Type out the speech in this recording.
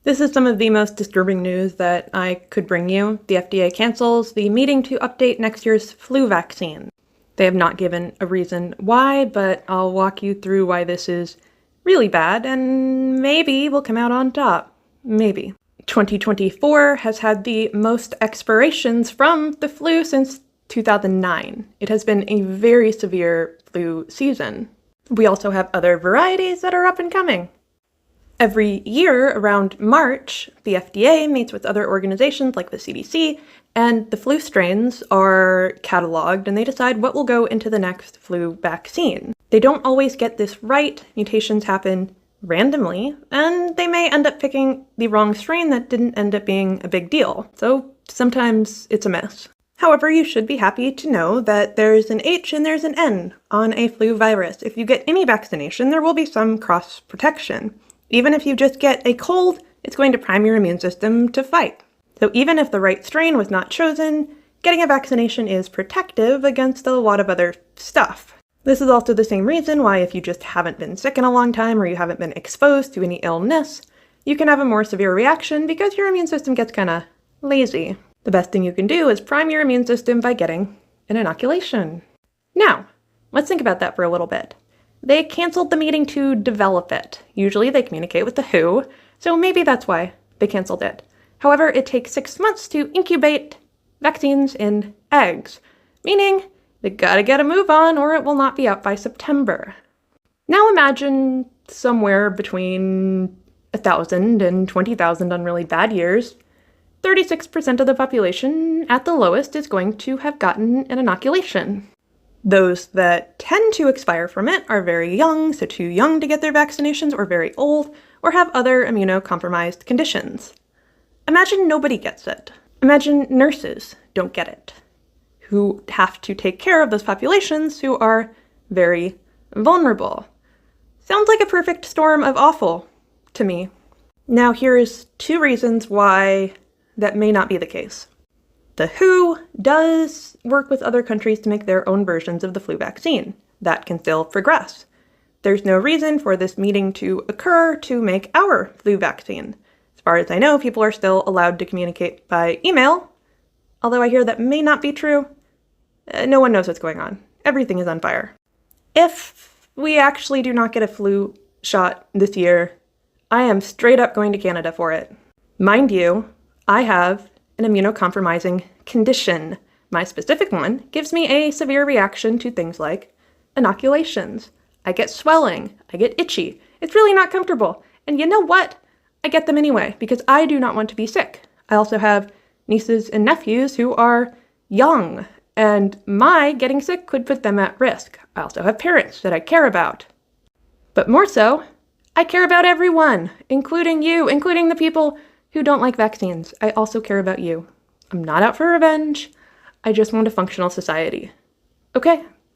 This is some of the most disturbing news that I could bring you. The FDA cancels the meeting to update next year's flu vaccine. They have not given a reason why, but I'll walk you through why this is really bad, and maybe we'll come out on top. Maybe. 2024 has had the most expirations from the flu since 2009. It has been a very severe flu season. We also have other varieties that are up and coming. Every year, around March, the FDA meets with other organizations like the CDC, and the flu strains are cataloged, and they decide what will go into the next flu vaccine. They don't always get this right. Mutations happen randomly, and they may end up picking the wrong strain that didn't end up being a big deal. So sometimes it's a mess. However, you should be happy to know that there's an H and there's an N on a flu virus. If you get any vaccination, there will be some cross-protection. Even if you just get a cold, it's going to prime your immune system to fight. So even if the right strain was not chosen, getting a vaccination is protective against a lot of other stuff. This is also the same reason why if you just haven't been sick in a long time or you haven't been exposed to any illness, you can have a more severe reaction because your immune system gets kind of lazy. The best thing you can do is prime your immune system by getting an inoculation. Now, let's think about that for a little bit. They canceled the meeting to develop it. Usually they communicate with the WHO, so maybe that's why they canceled it. However, it takes 6 months to incubate vaccines in eggs, meaning they gotta get a move on or it will not be out by September. Now imagine somewhere between 1,000 and 20,000 on really bad years, 36% of the population at the lowest is going to have gotten an inoculation. Those that tend to expire from it are very young, so too young to get their vaccinations, or very old, or have other immunocompromised conditions. Imagine nobody gets it. Imagine nurses don't get it, who have to take care of those populations who are very vulnerable. Sounds like a perfect storm of awful to me. Now here's 2 reasons why that may not be the case. The WHO does work with other countries to make their own versions of the flu vaccine. That can still progress. There's no reason for this meeting to occur to make our flu vaccine. As far as I know, people are still allowed to communicate by email, although I hear that may not be true. No one knows what's going on. Everything is on fire. If we actually do not get a flu shot this year, I am straight up going to Canada for it. Mind you, I have an immunocompromising condition. My specific one gives me a severe reaction to things like inoculations. I get swelling, I get itchy. It's really not comfortable. And you know what? I get them anyway because I do not want to be sick. I also have nieces and nephews who are young, and my getting sick could put them at risk. I also have parents that I care about. But more so, I care about everyone, including you, including the people who don't like vaccines. I also care about you. I'm not out for revenge. I just want a functional society. Okay?